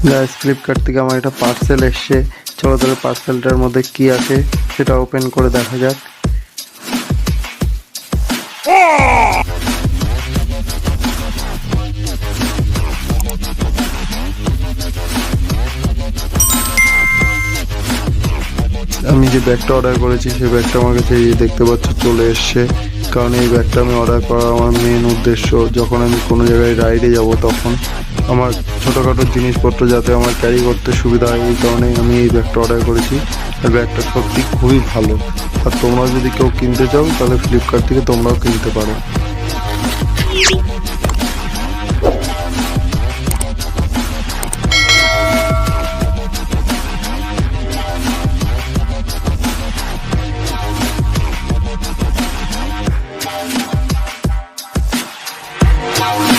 Guys Flipkart থেকে আমার একটা পার্সেল এসছে। চলো তাহলে পার্সেলটার মধ্যে কি আছে সেটা ওপেন করে দেখা যাক। আমি যে ব্যাগটা অর্ডার করেছি সেই ব্যাগটা আমার কাছে এই দেখতে পাচ্ছ চলে এসছে। কারণ এই ব্যাগটা আমি অর্ডার করার আমার মেন উদ্দেশ্য, যখন আমি কোনো জায়গায় রাইডে যাব তখন আমার ছোটোখাটো জিনিসপত্র যাতে আমার ক্যারি করতে সুবিধা হয়, এই কারণেই আমি এই ব্যাগটা অর্ডার করেছি। আর ব্যাগটা সত্যি খুবই ভালো। আর তোমরা যদি কেউ কিনতে চাও তাহলে ফ্লিপকার্ট থেকে তোমরাও কিনতে পারো।